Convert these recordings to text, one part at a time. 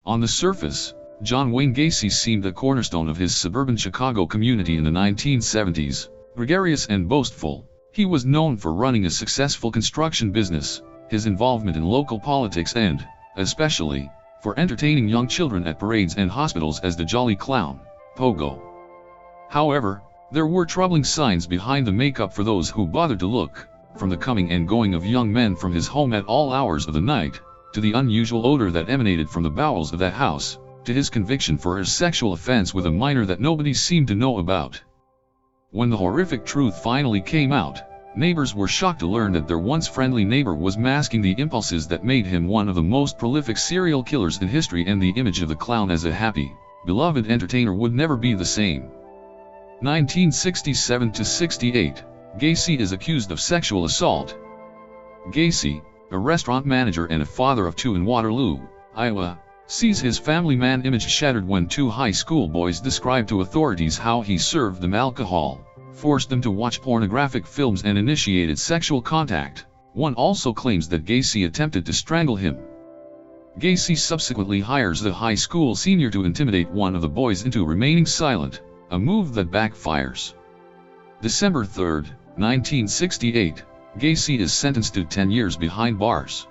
On the surface, John Wayne Gacy seemed the cornerstone of his suburban Chicago community in the 1970s. Gregarious and boastful, he was known for running a successful construction business, his involvement in local politics and, especially, for entertaining young children at parades and hospitals as the Jolly Clown, Pogo. However, there were troubling signs behind the makeup for those who bothered to look, from the coming and going of young men from his home at all hours of the night, to the unusual odor that emanated from the bowels of that house, to his conviction for a sexual offense with a minor that nobody seemed to know about. When the horrific truth finally came out, neighbors were shocked to learn that their once friendly neighbor was masking the impulses that made him one of the most prolific serial killers in history, and the image of the clown as a happy, beloved entertainer would never be the same. 1967 to 68, Gacy is accused of sexual assault. Gacy, a restaurant manager and a father of two in Waterloo, Iowa, sees his family man image shattered when two high school boys describe to authorities how he served them alcohol, forced them to watch pornographic films, and initiated sexual contact. One also claims that Gacy attempted to strangle him. Gacy subsequently hires the high school senior to intimidate one of the boys into remaining silent, a move that backfires. December 3, 1968, Gacy is sentenced to 10 years behind bars.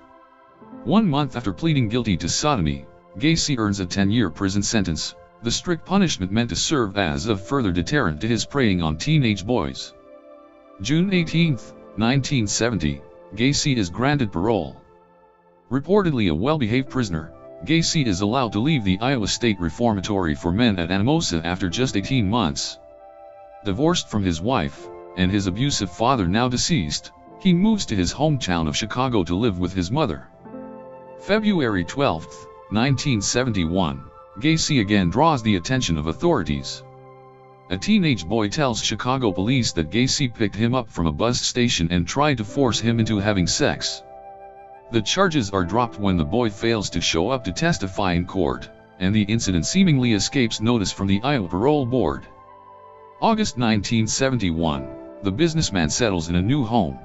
1 month after pleading guilty to sodomy, Gacy earns a 10-year prison sentence, the strict punishment meant to serve as a further deterrent to his preying on teenage boys. June 18, 1970, Gacy is granted parole. Reportedly a well-behaved prisoner, Gacy is allowed to leave the Iowa State Reformatory for Men at Anamosa after just 18 months. Divorced from his wife, and his abusive father now deceased, he moves to his hometown of Chicago to live with his mother. February 12, 1971, Gacy again draws the attention of authorities. A teenage boy tells Chicago police that Gacy picked him up from a bus station and tried to force him into having sex. The charges are dropped when the boy fails to show up to testify in court, and the incident seemingly escapes notice from the Iowa Parole Board. August 1971, the businessman settles in a new home.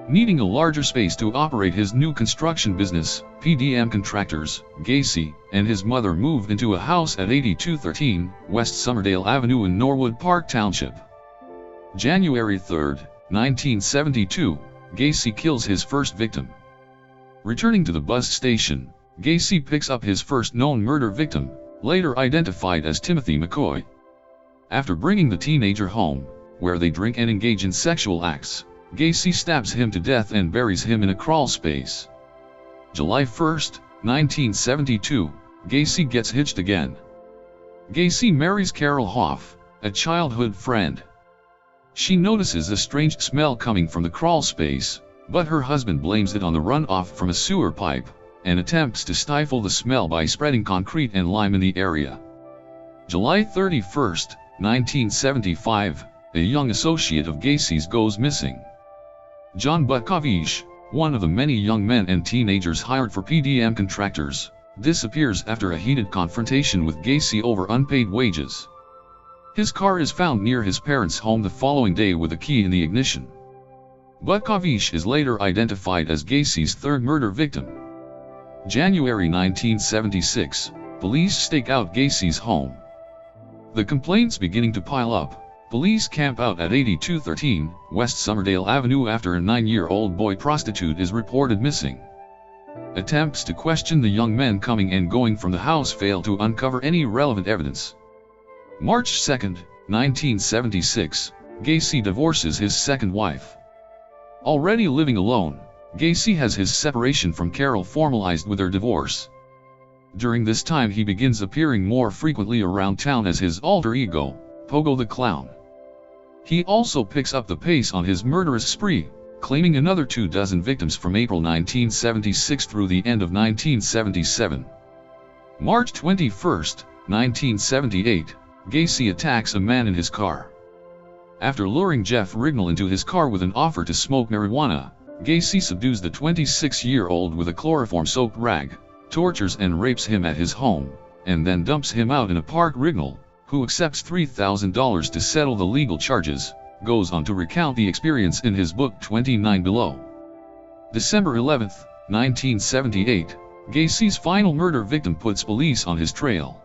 Needing a larger space to operate his new construction business, PDM Contractors, Gacy and his mother moved into a house at 8213 West Summerdale Avenue in Norwood Park Township. January 3, 1972, Gacy kills his first victim. Returning to the bus station, Gacy picks up his first known murder victim, later identified as Timothy McCoy. After bringing the teenager home, where they drink and engage in sexual acts, Gacy stabs him to death and buries him in a crawl space. July 1, 1972, Gacy gets hitched again. Gacy marries Carol Hoff, a childhood friend. She notices a strange smell coming from the crawl space, but her husband blames it on the runoff from a sewer pipe, and attempts to stifle the smell by spreading concrete and lime in the area. July 31, 1975, a young associate of Gacy's goes missing. John Butkovish, one of the many young men and teenagers hired for PDM Contractors, disappears after a heated confrontation with Gacy over unpaid wages. His car is found near his parents' home the following day with a key in the ignition. Butkovish is later identified as Gacy's third murder victim. January 1976, police stake out Gacy's home. The complaints beginning to pile up, police camp out at 8213 West Summerdale Avenue after a 9-year-old boy prostitute is reported missing. Attempts to question the young men coming and going from the house fail to uncover any relevant evidence. March 2, 1976, Gacy divorces his second wife. Already living alone, Gacy has his separation from Carol formalized with her divorce. During this time he begins appearing more frequently around town as his alter ego, Pogo the Clown. He also picks up the pace on his murderous spree, claiming another 24 victims from April 1976 through the end of 1977. March 21, 1978, Gacy attacks a man in his car. After luring Jeff Rignall into his car with an offer to smoke marijuana, Gacy subdues the 26-year-old with a chloroform-soaked rag, tortures and rapes him at his home, and then dumps him out in a park. Rignall, who accepts $3,000 to settle the legal charges, goes on to recount the experience in his book 29 Below. December 11, 1978, Gacy's final murder victim puts police on his trail.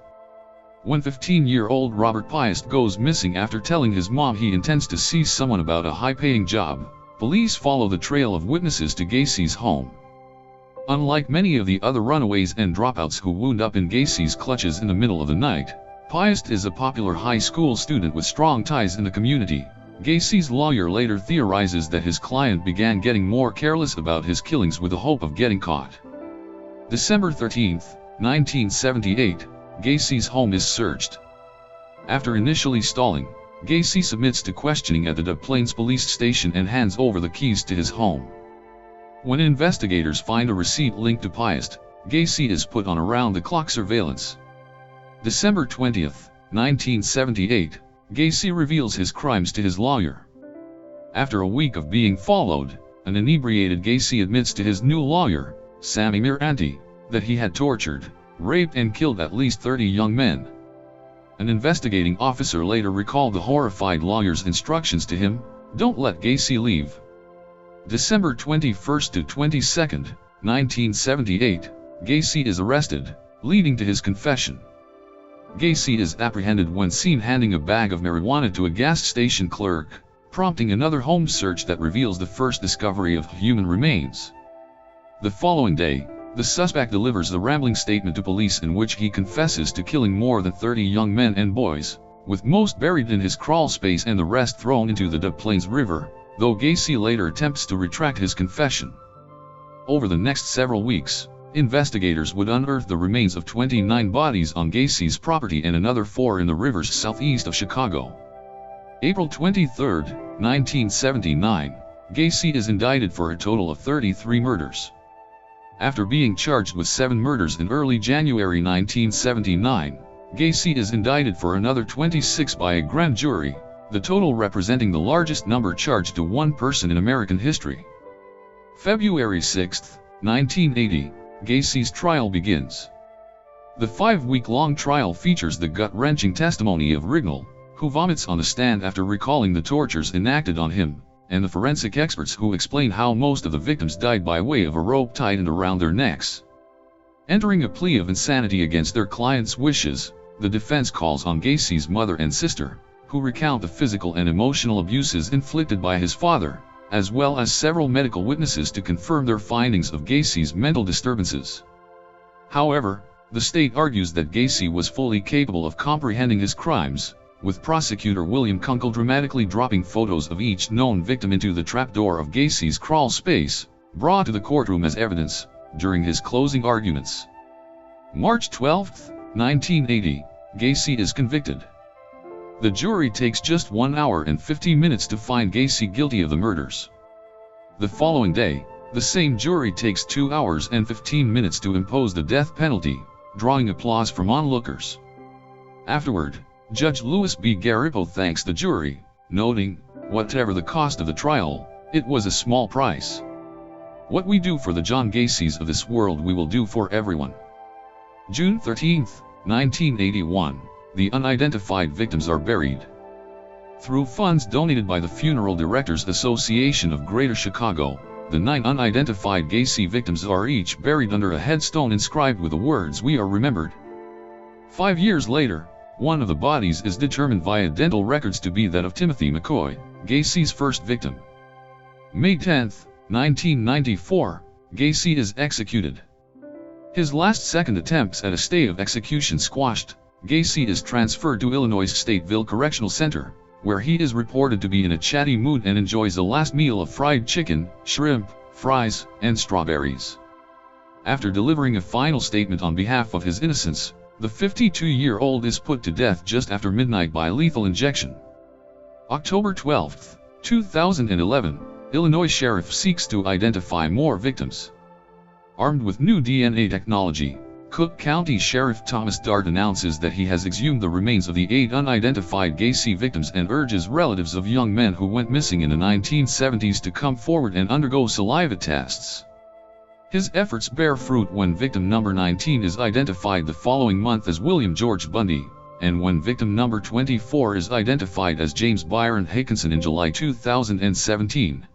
When 15-year-old Robert Piest goes missing after telling his mom he intends to see someone about a high-paying job, police follow the trail of witnesses to Gacy's home. Unlike many of the other runaways and dropouts who wound up in Gacy's clutches in the middle of the night, Piest is a popular high school student with strong ties in the community. Gacy's lawyer later theorizes that his client began getting more careless about his killings with the hope of getting caught. December 13, 1978, Gacy's home is searched. After initially stalling, Gacy submits to questioning at the Des Plaines police station and hands over the keys to his home. When investigators find a receipt linked to Piest, Gacy is put on around-the-clock surveillance. December 20, 1978, Gacy reveals his crimes to his lawyer. After a week of being followed, an inebriated Gacy admits to his new lawyer, Sammy Miranti, that he had tortured, raped and killed at least 30 young men. An investigating officer later recalled the horrified lawyer's instructions to him: "Don't let Gacy leave." December 21 to 22, 1978, Gacy is arrested, leading to his confession. Gacy is apprehended when seen handing a bag of marijuana to a gas station clerk, prompting another home search that reveals the first discovery of human remains. The following day, the suspect delivers a rambling statement to police in which he confesses to killing more than 30 young men and boys, with most buried in his crawl space and the rest thrown into the Des Plaines River, though Gacy later attempts to retract his confession. Over the next several weeks, investigators would unearth the remains of 29 bodies on Gacy's property and another 4 in the rivers southeast of Chicago. April 23, 1979, Gacy is indicted for a total of 33 murders. After being charged with 7 murders in early January 1979, Gacy is indicted for another 26 by a grand jury, the total representing the largest number charged to one person in American history. February 6, 1980, Gacy's trial begins. The 5-week-long trial features the gut-wrenching testimony of Rignall, who vomits on the stand after recalling the tortures enacted on him, and the forensic experts who explain how most of the victims died by way of a rope tightened around their necks. Entering a plea of insanity against their client's wishes, the defense calls on Gacy's mother and sister, who recount the physical and emotional abuses inflicted by his father, as well as several medical witnesses to confirm their findings of Gacy's mental disturbances. However, the state argues that Gacy was fully capable of comprehending his crimes, with prosecutor William Kunkel dramatically dropping photos of each known victim into the trapdoor of Gacy's crawl space, brought to the courtroom as evidence, during his closing arguments. March 12, 1980, Gacy is convicted. The jury takes just 1 hour and 50 minutes to find Gacy guilty of the murders. The following day, the same jury takes 2 hours and 15 minutes to impose the death penalty, drawing applause from onlookers. Afterward, Judge Louis B. Garippo thanks the jury, noting, "Whatever the cost of the trial, it was a small price. What we do for the John Gacys of this world we will do for everyone." June 13, 1981, the unidentified victims are buried. Through funds donated by the Funeral Directors Association of Greater Chicago, the 9 unidentified Gacy victims are each buried under a headstone inscribed with the words "We are remembered." 5 years later, one of the bodies is determined via dental records to be that of Timothy McCoy, Gacy's first victim. May 10, 1994, Gacy is executed. His last second attempts at a stay of execution squashed, Gacy is transferred to Illinois' Stateville Correctional Center, where he is reported to be in a chatty mood and enjoys a last meal of fried chicken, shrimp, fries, and strawberries. After delivering a final statement on behalf of his innocence, the 52-year-old is put to death just after midnight by lethal injection. October 12, 2011, Illinois sheriff seeks to identify more victims. Armed with new DNA technology, Cook County Sheriff Thomas Dart announces that he has exhumed the remains of the 8 unidentified Gacy victims and urges relatives of young men who went missing in the 1970s to come forward and undergo saliva tests. His efforts bear fruit when victim number 19 is identified the following month as William George Bundy, and when victim number 24 is identified as James Byron Hickinson in July 2017.